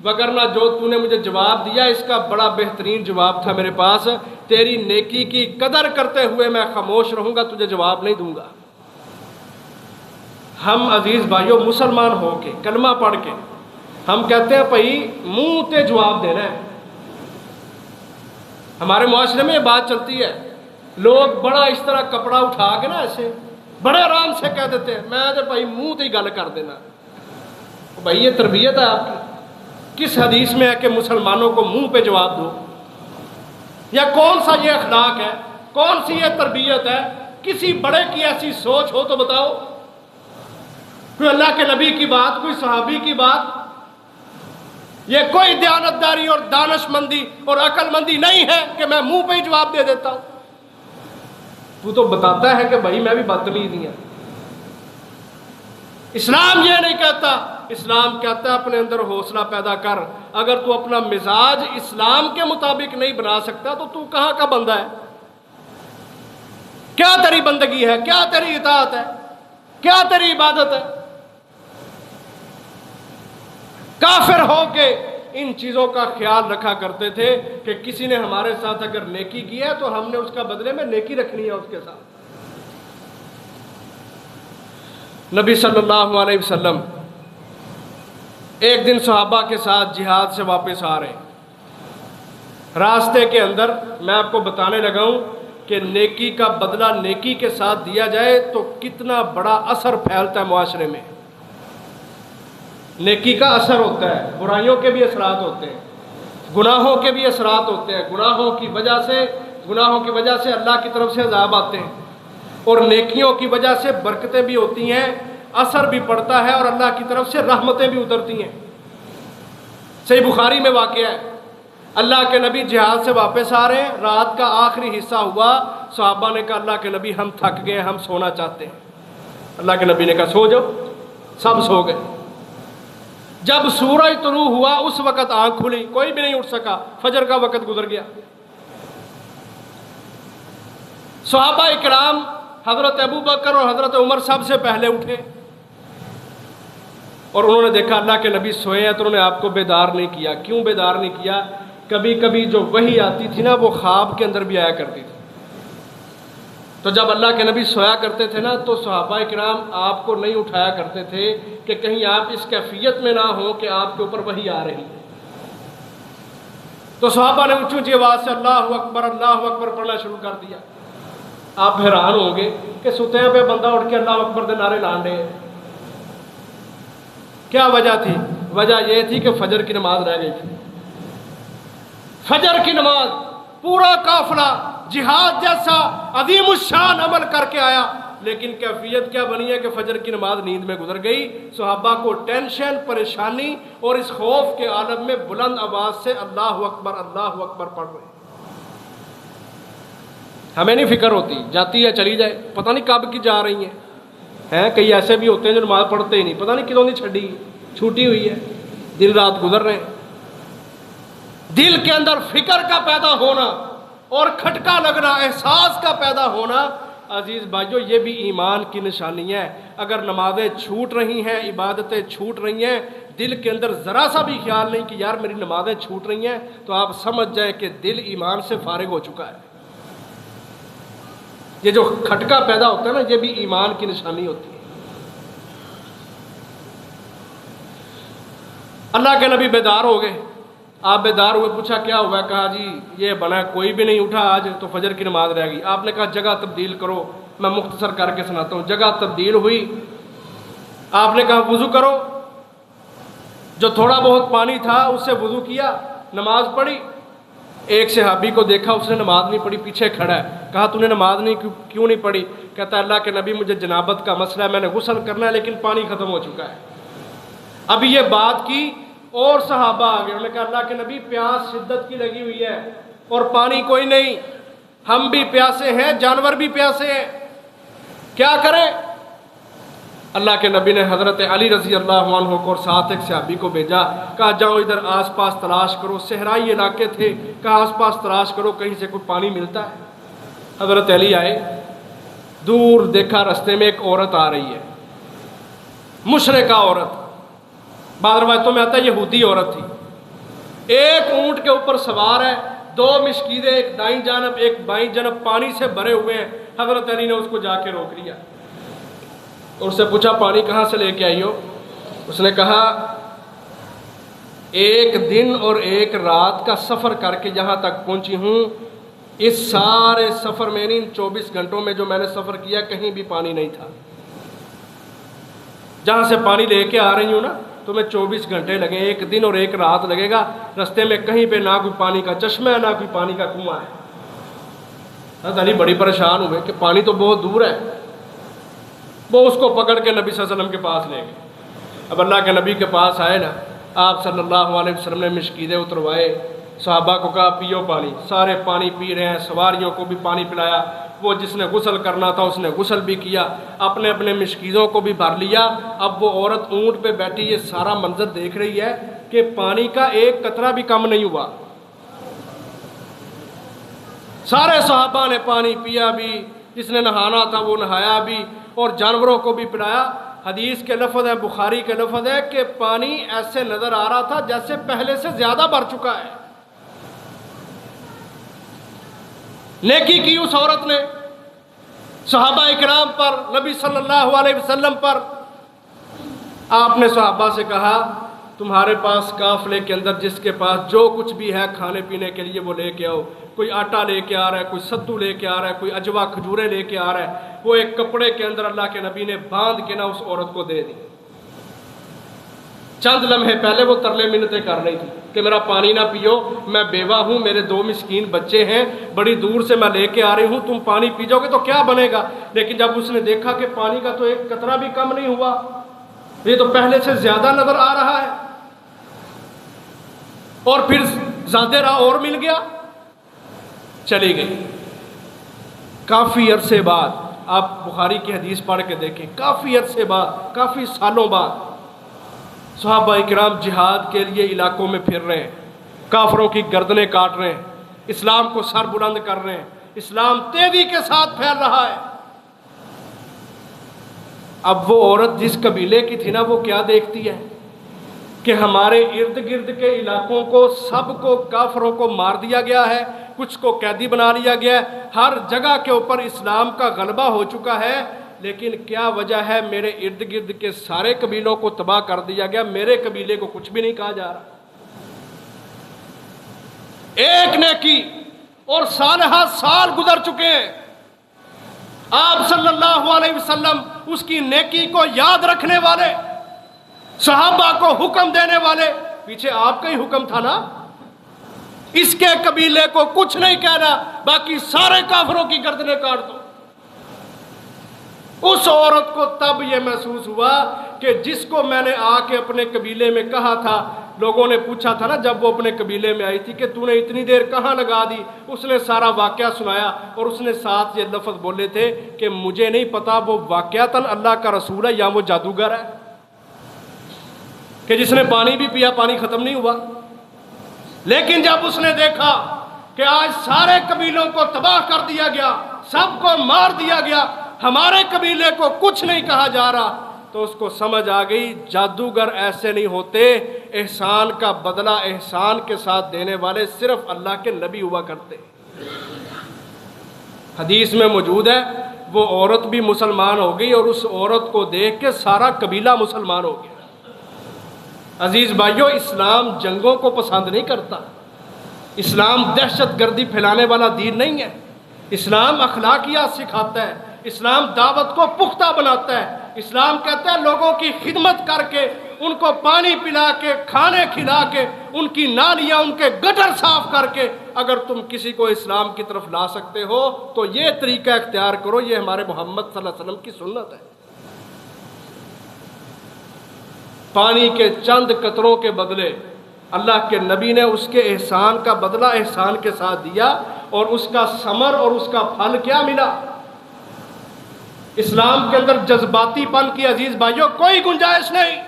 وگرنہ جو تو نے مجھے جواب دیا اس کا بڑا بہترین جواب تھا میرے پاس، تیری نیکی کی قدر کرتے ہوئے میں خاموش رہوں گا، تجھے جواب نہیں دوں گا۔ ہم عزیز بھائیوں مسلمان ہو کے کلمہ پڑھ کے ہم کہتے ہیں بھائی منہ تے جواب دینا ہے۔ ہمارے معاشرے میں یہ بات چلتی ہے، لوگ بڑا اس طرح کپڑا اٹھا کے نا ایسے بڑے آرام سے کہہ دیتے ہیں میں تو بھائی منہ تے ہی گل کر دینا۔ بھائی یہ تربیت ہے آپ کی؟ کس حدیث میں ہے کہ مسلمانوں کو منہ پہ جواب دو؟ یا کون سا یہ اخلاق ہے، کون سی یہ تربیت ہے؟ کسی بڑے کی ایسی سوچ ہو تو بتاؤ، کوئی اللہ کے نبی کی بات، کوئی صحابی کی بات، یہ کوئی دیانتداری اور دانش مندی اور عقل مندی نہیں ہے کہ میں منہ پہ ہی جواب دے دیتا ہوں۔ تو بتاتا ہے کہ بھائی میں بھی بدتمیز نہیں ہوں۔ اسلام یہ نہیں کہتا، اسلام کہتا ہے اپنے اندر حوصلہ پیدا کر، اگر تو اپنا مزاج اسلام کے مطابق نہیں بنا سکتا تو کہاں کا بندہ ہے؟ کیا تیری بندگی ہے؟ کیا تیری اطاعت ہے؟ کیا تیری عبادت ہے؟ کافر ہو کے ان چیزوں کا خیال رکھا کرتے تھے کہ کسی نے ہمارے ساتھ اگر نیکی کی ہے تو ہم نے اس کا بدلے میں نیکی رکھنی ہے اس کے ساتھ۔ نبی صلی اللہ علیہ وسلم ایک دن صحابہ کے ساتھ جہاد سے واپس آ رہے ہیں، راستے کے اندر میں آپ کو بتانے لگا ہوں کہ نیکی کا بدلہ نیکی کے ساتھ دیا جائے تو کتنا بڑا اثر پھیلتا ہے معاشرے میں۔ نیکی کا اثر ہوتا ہے، برائیوں کے بھی اثرات ہوتے ہیں، گناہوں کے بھی اثرات ہوتے ہیں، گناہوں کی وجہ سے اللہ کی طرف سے عذاب آتے ہیں، اور نیکیوں کی وجہ سے برکتیں بھی ہوتی ہیں، اثر بھی پڑتا ہے، اور اللہ کی طرف سے رحمتیں بھی اترتی ہیں۔ صحیح بخاری میں واقعہ ہے، اللہ کے نبی جہاد سے واپس آ رہے ہیں، رات کا آخری حصہ ہوا، صحابہ نے کہا اللہ کے نبی ہم تھک گئے، ہم سونا چاہتے ہیں۔ اللہ کے نبی نے کہا سو جاؤ، سب سو گئے۔ جب سورج طلوع ہوا اس وقت آنکھ کھلی، کوئی بھی نہیں اٹھ سکا، فجر کا وقت گزر گیا۔ صحابہ اکرام حضرت ابوبکر اور حضرت عمر سب سے پہلے اٹھے، اور انہوں نے دیکھا اللہ کے نبی سوئے ہیں، تو انہوں نے آپ کو بیدار نہیں کیا۔ کیوں بیدار نہیں کیا؟ کبھی کبھی جو وحی آتی تھی نا وہ خواب کے اندر بھی آیا کرتی تھی، تو جب اللہ کے نبی سویا کرتے تھے نا تو صحابہ کرام آپ کو نہیں اٹھایا کرتے تھے کہ کہیں آپ اس کیفیت میں نہ ہو کہ آپ کے اوپر وحی آ رہی ہے۔ تو صحابہ نے اونچی اونچی آواز سے اللہ اکبر پڑھنا شروع کر دیا۔ آپ حیران ہوں گے کہ ستیاں پہ بندہ اٹھ کے اللہ اکبر دے نعرے لان رہے ہیں۔ کیا وجہ تھی؟ وجہ یہ تھی کہ فجر کی نماز رہ گئی تھی۔ فجر کی نماز پورا قافلہ جہاد جیسا عظیم الشان عمل کر کے آیا، لیکن کیفیت کیا بنی ہے کہ فجر کی نماز نیند میں گزر گئی۔ صحابہ کو ٹینشن، پریشانی اور اس خوف کے عالم میں بلند آواز سے اللہ اکبر پڑھ رہے ہیں۔ ہمیں نہیں فکر ہوتی، جاتی ہے چلی جائے، پتہ نہیں کب کی جا رہی ہیں۔ کئی ایسے بھی ہوتے ہیں جو نماز پڑھتے ہی نہیں، پتہ نہیں کتوں نہیں چھوٹی ہوئی ہے، دن رات گزر رہے ہیں۔ دل کے اندر فکر کا پیدا ہونا اور کھٹکا لگنا، احساس کا پیدا ہونا، عزیز بھائیو، یہ بھی ایمان کی نشانی ہے۔ اگر نمازیں چھوٹ رہی ہیں، عبادتیں چھوٹ رہی ہیں، دل کے اندر ذرا سا بھی خیال نہیں کہ یار میری نمازیں چھوٹ رہی ہیں، تو آپ سمجھ جائیں کہ دل ایمان سے فارغ ہو چکا ہے۔ یہ جو کھٹکا پیدا ہوتا ہے نا، یہ بھی ایمان کی نشانی ہوتی ہے۔ اللہ کے نبی بیدار ہو گئے، آپ بیدار ہوئے، پوچھا کیا ہوا ہے؟ کہا جی یہ بنا، کوئی بھی نہیں اٹھا آج تو فجر کی نماز رہ گئی۔ آپ نے کہا جگہ تبدیل کرو، میں مختصر کر کے سناتا ہوں۔ جگہ تبدیل ہوئی، آپ نے کہا وضو کرو، جو تھوڑا بہت پانی تھا اس سے وضو کیا، نماز پڑھی۔ ایک صحابی کو دیکھا، اس نے نماز نہیں پڑھی، پیچھے کھڑا ہے۔ کہا تو نے نماز کیوں نہیں پڑھی؟ کہتا ہے اللہ کے نبی مجھے جنابت کا مسئلہ ہے، میں نے غسل کرنا ہے لیکن پانی ختم ہو چکا ہے۔ ابھی یہ بات کی اور صحابہ آ گئے، انہوں نے کہا اللہ کے نبی پیاس شدت کی لگی ہوئی ہے اور پانی کوئی نہیں، ہم بھی پیاسے ہیں، جانور بھی پیاسے ہیں، کیا کریں؟ اللہ کے نبی نے حضرت علی رضی اللہ عنہ کو اور ساتھ ایک صحابی کو بھیجا، کہا جاؤ ادھر آس پاس تلاش کرو، صحرائی علاقے تھے، کہا آس پاس تلاش کرو کہیں سے کوئی پانی ملتا ہے۔ حضرت علی آئے، دور دیکھا رستے میں ایک عورت آ رہی ہے، مشرکہ عورت، بعض روایتوں میں آتا ہے یہودی عورت تھی، ایک اونٹ کے اوپر سوار ہے، دو مشکیزیں ایک دائیں جانب ایک بائیں جانب پانی سے بھرے ہوئے ہیں۔ حضرت علی نے اس کو جا کے روک لیا اور اس سے پوچھا پانی کہاں سے لے کے آئی ہو؟ اس نے کہا ایک دن اور ایک رات کا سفر کر کے یہاں تک پہنچی ہوں، اس سارے سفر میں ان 24 گھنٹوں میں جو میں نے سفر کیا کہیں بھی پانی نہیں تھا۔ جہاں سے پانی لے کے آ رہی ہوں نا، تمہیں 24 گھنٹے لگے، ایک دن اور ایک رات لگے گا، رستے میں کہیں پہ نہ کوئی پانی کا چشمہ ہے نہ کوئی پانی کا کنواں ہے۔ حضرت علی بڑی پریشان ہوئے کہ پانی تو بہت دور ہے۔ وہ اس کو پکڑ کے نبی صلی اللہ علیہ وسلم کے پاس لے گئے۔ اب اللہ کے نبی کے پاس آئے نا، آپ صلی اللہ علیہ وسلم نے مشکیزیں اتروائے، صحابہ کو کہا پیو پانی، سارے پانی پی رہے ہیں، سواریوں کو بھی پانی پلایا، وہ جس نے غسل کرنا تھا اس نے غسل بھی کیا، اپنے اپنے مشکیزوں کو بھی بھر لیا۔ اب وہ عورت اونٹ پہ بیٹھی یہ سارا منظر دیکھ رہی ہے کہ پانی کا ایک قطرہ بھی کم نہیں ہوا۔ سارے صحابہ نے پانی پیا بھی، جس نے نہانا تھا وہ نہایا بھی، اور جانوروں کو بھی پلایا۔ حدیث کے لفظ ہے، بخاری کے لفظ ہے کہ پانی ایسے نظر آ رہا تھا جیسے پہلے سے زیادہ بھر چکا ہے۔ نیکی کی اس عورت نے صحابہ اکرام پر، نبی صلی اللہ علیہ وسلم پر۔ آپ نے صحابہ سے کہا تمہارے پاس قافلے کے اندر جس کے پاس جو کچھ بھی ہے کھانے پینے کے لیے وہ لے کے آؤ۔ کوئی آٹا لے کے آ رہا ہے، کوئی ستو لے کے آ رہا ہے، کوئی اجوا کھجوریں لے کے آ رہا ہے۔ وہ ایک کپڑے کے اندر اللہ کے نبی نے باندھ کے نہ اس عورت کو دے دی۔ چند لمحے پہلے وہ ترلے منتیں کر رہی تھی کہ میرا پانی نہ پیو، میں بیوہ ہوں، میرے 2 مسکین بچے ہیں، بڑی دور سے میں لے کے آ رہی ہوں، تم پانی پی جاؤ گے تو کیا بنے گا؟ لیکن جب اس نے دیکھا کہ پانی کا تو ایک قطرہ بھی کم نہیں ہوا، یہ تو پہلے سے زیادہ نظر آ رہا ہے، اور پھر زیادہ راہ اور مل گیا، چلی گئی۔ کافی عرصے بعد، آپ بخاری کی حدیث پڑھ کے دیکھیں، کافی عرصے بعد، کافی سالوں بعد صحابہ اکرام جہاد کے لیے علاقوں میں پھر رہے ہیں، کافروں کی گردنیں کاٹ رہے ہیں، اسلام کو سر بلند کر رہے ہیں، اسلام تیزی کے ساتھ پھیل رہا ہے۔ اب وہ عورت جس قبیلے کی تھی نا، وہ کیا دیکھتی ہے کہ ہمارے ارد گرد کے علاقوں کو سب کو کافروں کو مار دیا گیا ہے، کچھ کو قیدی بنا لیا گیا ہے، ہر جگہ کے اوپر اسلام کا غلبہ ہو چکا ہے، لیکن کیا وجہ ہے؟ میرے ارد گرد کے سارے قبیلوں کو تباہ کر دیا گیا، میرے قبیلے کو کچھ بھی نہیں کہا جا رہا۔ ایک نیکی اور صالحہ سال گزر چکے ہیں، آپ صلی اللہ علیہ وسلم اس کی نیکی کو یاد رکھنے والے، صحابہ کو حکم دینے والے، پیچھے آپ کا ہی حکم تھا نا، اس کے قبیلے کو کچھ نہیں کہنا، باقی سارے کافروں کی گردنیں کاٹ دو۔ اس عورت کو تب یہ محسوس ہوا کہ جس کو میں نے آ کے اپنے قبیلے میں کہا تھا، لوگوں نے پوچھا تھا نا جب وہ اپنے قبیلے میں آئی تھی کہ تو نے اتنی دیر کہاں لگا دی، اس نے سارا واقعہ سنایا اور اس نے ساتھ یہ لفظ بولے تھے کہ مجھے نہیں پتا وہ واقعتاً اللہ کا رسول ہے یا وہ جادوگر ہے، کہ جس نے پانی بھی پیا پانی ختم نہیں ہوا۔ لیکن جب اس نے دیکھا کہ آج سارے قبیلوں کو تباہ کر دیا گیا، سب کو مار دیا گیا، ہمارے قبیلے کو کچھ نہیں کہا جا رہا، تو اس کو سمجھ آ گئی جادوگر ایسے نہیں ہوتے، احسان کا بدلہ احسان کے ساتھ دینے والے صرف اللہ کے نبی ہوا کرتے۔ حدیث میں موجود ہے وہ عورت بھی مسلمان ہو گئی اور اس عورت کو دیکھ کے سارا قبیلہ مسلمان ہو گیا۔ عزیز بھائیو، اسلام جنگوں کو پسند نہیں کرتا، اسلام دہشت گردی پھیلانے والا دین نہیں ہے، اسلام اخلاقیات سکھاتا ہے، اسلام دعوت کو پختہ بناتا ہے، اسلام کہتا ہے لوگوں کی خدمت کر کے، ان کو پانی پلا کے، کھانے کھلا کے، ان کی نالیاں، ان کے گٹر صاف کر کے اگر تم کسی کو اسلام کی طرف لا سکتے ہو تو یہ طریقہ اختیار کرو، یہ ہمارے محمد صلی اللہ علیہ وسلم کی سنت ہے۔ پانی کے چند قطروں کے بدلے اللہ کے نبی نے اس کے احسان کا بدلہ احسان کے ساتھ دیا، اور اس کا ثمر اور اس کا پھل کیا ملا؟ اسلام کے اندر جذباتی پن کی عزیز بھائیوں کوئی گنجائش نہیں۔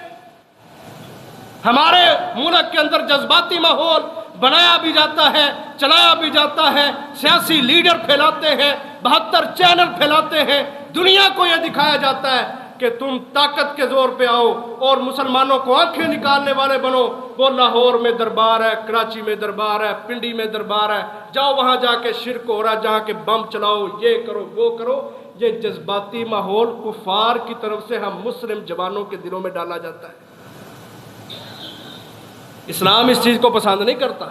ہمارے ملک کے اندر جذباتی ماحول بنایا بھی جاتا ہے، چلایا بھی جاتا ہے، سیاسی لیڈر پھیلاتے ہیں، 72 چینل پھیلاتے ہیں، دنیا کو یہ دکھایا جاتا ہے کہ تم طاقت کے زور پہ آؤ اور مسلمانوں کو آنکھیں نکالنے والے بنو۔ وہ لاہور میں دربار ہے، کراچی میں دربار ہے، پنڈی میں دربار ہے، جاؤ وہاں جا کے شرک ہو رہا ہے، جہاں کے بم چلاؤ، یہ کرو وہ کرو۔ یہ جذباتی ماحول کفار کی طرف سے ہم مسلم جوانوں کے دلوں میں ڈالا جاتا ہے۔ اسلام اس چیز کو پسند نہیں کرتا۔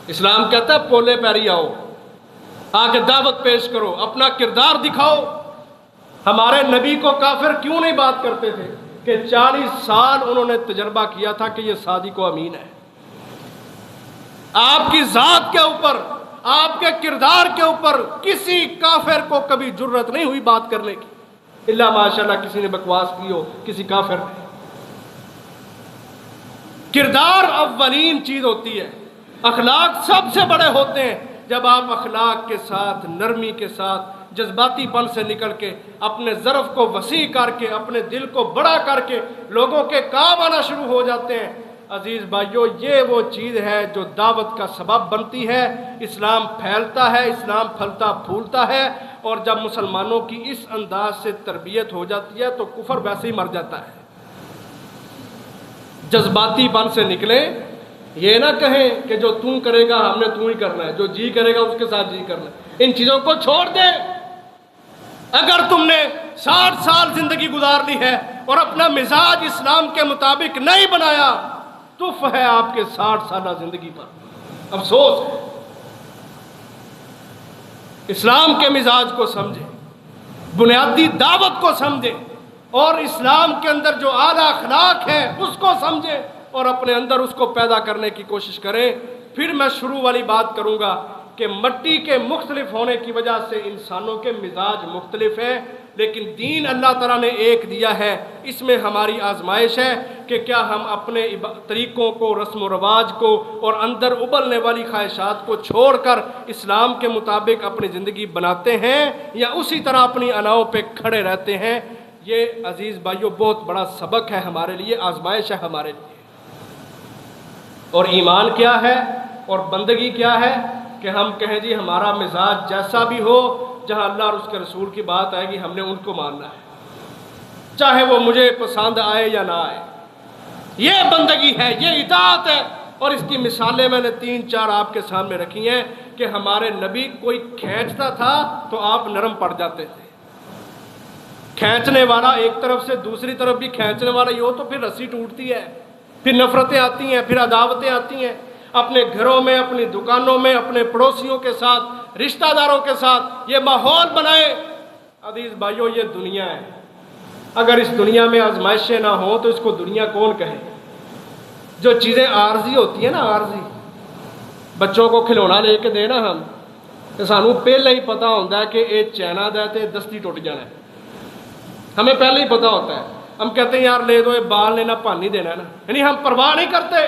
اسلام کہتا ہے پولے پیری آؤ، آگے دعوت پیش کرو، اپنا کردار دکھاؤ۔ ہمارے نبی کو کافر کیوں نہیں بات کرتے تھے کہ 40 سال انہوں نے تجربہ کیا تھا کہ یہ صادق و امین ہے۔ آپ کی ذات کے اوپر، آپ کے کردار کے اوپر کسی کافر کو کبھی جرت نہیں ہوئی بات کرنے کی، الا ماشاءاللہ کسی نے بکواس کی ہو، کسی کافر نے۔ کردار اولین چیز ہوتی ہے، اخلاق سب سے بڑے ہوتے ہیں۔ جب آپ اخلاق کے ساتھ، نرمی کے ساتھ، جذباتی پن سے نکل کے، اپنے ظرف کو وسیع کر کے، اپنے دل کو بڑا کر کے لوگوں کے کام آنا شروع ہو جاتے ہیں، عزیز بھائیو یہ وہ چیز ہے جو دعوت کا سبب بنتی ہے۔ اسلام پھیلتا ہے، اسلام پھلتا پھولتا ہے، اور جب مسلمانوں کی اس انداز سے تربیت ہو جاتی ہے تو کفر ویسے ہی مر جاتا ہے۔ جذباتی پن سے نکلیں، یہ نہ کہیں کہ جو تم کرے گا ہم نے تم ہی کرنا ہے، جو جی کرے گا اس کے ساتھ جی کرنا ہے، ان چیزوں کو چھوڑ دیں۔ اگر تم نے 60 سال زندگی گزار لی ہے اور اپنا مزاج اسلام کے مطابق نہیں بنایا، تف ہے آپ کے 60 سالہ زندگی پر، افسوس ہے۔ اسلام کے مزاج کو سمجھیں، بنیادی دعوت کو سمجھیں، اور اسلام کے اندر جو اعلیٰ اخلاق ہے اس کو سمجھیں اور اپنے اندر اس کو پیدا کرنے کی کوشش کریں۔ پھر میں شروع والی بات کروں گا کہ مٹی کے مختلف ہونے کی وجہ سے انسانوں کے مزاج مختلف ہیں، لیکن دین اللہ تعالیٰ نے ایک دیا ہے۔ اس میں ہماری آزمائش ہے کہ کیا ہم اپنے طریقوں کو، رسم و رواج کو اور اندر ابلنے والی خواہشات کو چھوڑ کر اسلام کے مطابق اپنی زندگی بناتے ہیں یا اسی طرح اپنی اناؤں پہ کھڑے رہتے ہیں۔ یہ عزیز بھائیوں بہت بڑا سبق ہے ہمارے لیے، آزمائش ہے ہمارے لیے۔ اور ایمان کیا ہے اور بندگی کیا ہے کہ ہم کہیں جی ہمارا مزاج جیسا بھی ہو، جہاں اللہ اور اس کے رسول کی بات آئے گی ہم نے ان کو ماننا ہے، چاہے وہ مجھے پسند آئے یا نہ آئے۔ یہ بندگی ہے، یہ اطاعت ہے۔ اور اس کی مثالیں میں نے 3-4 آپ کے سامنے رکھی ہیں کہ ہمارے نبی کوئی کھینچتا تھا تو آپ نرم پڑ جاتے تھے۔ کھینچنے والا ایک طرف سے دوسری طرف بھی کھینچنے والا یہ ہو تو پھر رسی ٹوٹتی ہے، پھر نفرتیں آتی ہیں، پھر عداوتیں آتی ہیں۔ اپنے گھروں میں، اپنی دکانوں میں، اپنے پڑوسیوں کے ساتھ، رشتہ داروں کے ساتھ یہ ماحول بنائیں۔ عزیز بھائیو، یہ دنیا ہے، اگر اس دنیا میں آزمائشیں نہ ہوں تو اس کو دنیا کون کہے؟ جو چیزیں عارضی ہوتی ہیں نا، عارضی، بچوں کو کھلونا لے کے دینا ہم تو سانو پہلے ہی پتہ ہوتا ہے کہ یہ چائنا دا تے دستی ٹوٹ جانا ہے، ہمیں پہلے ہی پتہ ہوتا ہے، ہم کہتے ہیں یار لے دو، یہ بال لینا پانی دینا ہے نا، یعنی ہم پرواہ نہیں کرتے۔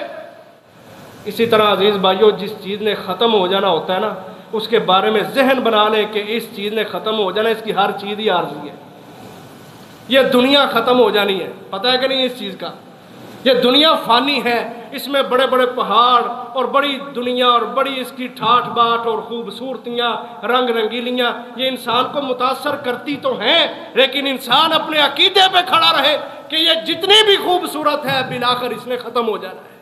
اسی طرح عزیز بھائیو، جس چیز نے ختم ہو جانا ہوتا ہے نا، اس کے بارے میں ذہن بنا لیں کہ اس چیز نے ختم ہو جانا، اس کی ہر چیز ہی عارضی ہے، یہ دنیا ختم ہو جانی ہے، پتہ ہے کہ نہیں اس چیز کا؟ یہ دنیا فانی ہے، اس میں بڑے بڑے پہاڑ اور بڑی دنیا اور بڑی اس کی ٹھاٹھ باٹھ اور خوبصورتیاں، رنگ رنگیلیاں، یہ انسان کو متاثر کرتی تو ہیں، لیکن انسان اپنے عقیدے پہ کھڑا رہے کہ یہ جتنی بھی خوبصورت ہے بالآخر اس نے ختم ہو جانا ہے۔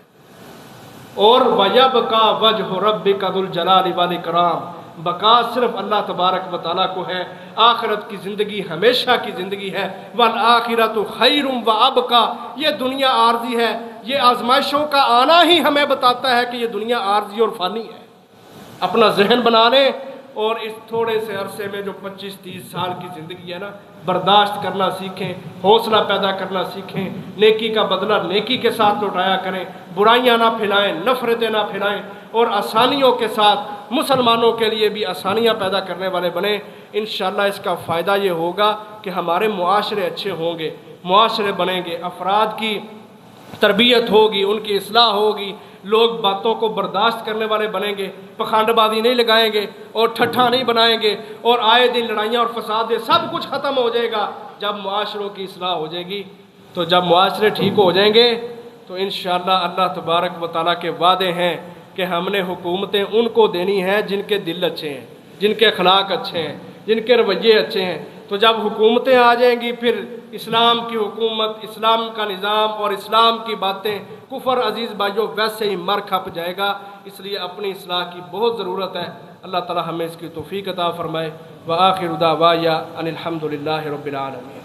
اور وَيَبْقَى وَجْهُ رَبِّكَ ذُو الْجَلَالِ وَالْإِكْرَامِ، بقا صرف اللہ تبارک و تعالیٰ کو ہے، آخرت کی زندگی ہمیشہ کی زندگی ہے، وَالْآخِرَةُ خَيْرٌ وَأَبْقَى، یہ دنیا عارضی ہے، یہ آزمائشوں کا آنا ہی ہمیں بتاتا ہے کہ یہ دنیا عارضی اور فانی ہے۔ اپنا ذہن بنا لیں اور اس تھوڑے سے عرصے میں جو 25-30 سال کی زندگی ہے نا، برداشت کرنا سیکھیں، حوصلہ پیدا کرنا سیکھیں، نیکی کا بدلہ نیکی کے ساتھ لوٹایا کریں، برائیاں نہ پھیلائیں، نفرتیں نہ پھیلائیں، اور آسانیوں کے ساتھ مسلمانوں کے لیے بھی آسانیاں پیدا کرنے والے بنیں۔ انشاءاللہ اس کا فائدہ یہ ہوگا کہ ہمارے معاشرے اچھے ہوں گے، معاشرے بنیں گے، افراد کی تربیت ہوگی، ان کی اصلاح ہوگی، لوگ باتوں کو برداشت کرنے والے بنیں گے، پخانڈ بازی نہیں لگائیں گے اور ٹھٹھا نہیں بنائیں گے، اور آئے دن لڑائیاں اور فساد سب کچھ ختم ہو جائے گا جب معاشروں کی اصلاح ہو جائے گی۔ تو جب معاشرے ٹھیک ہو جائیں گے تو انشاءاللہ اللہ تبارک و تعالیٰ کے وعدے ہیں کہ ہم نے حکومتیں ان کو دینی ہیں جن کے دل اچھے ہیں، جن کے اخلاق اچھے ہیں، جن کے رویے اچھے ہیں۔ تو جب حکومتیں آ جائیں گی پھر اسلام کی حکومت، اسلام کا نظام اور اسلام کی باتیں، کفر عزیز بھائیو ویسے ہی مر کھپ جائے گا۔ اس لیے اپنی اصلاح کی بہت ضرورت ہے، اللہ تعالی ہمیں اس کی توفیق عطا فرمائے۔ وآخر دعوایا ان الحمد للہ رب العالمین۔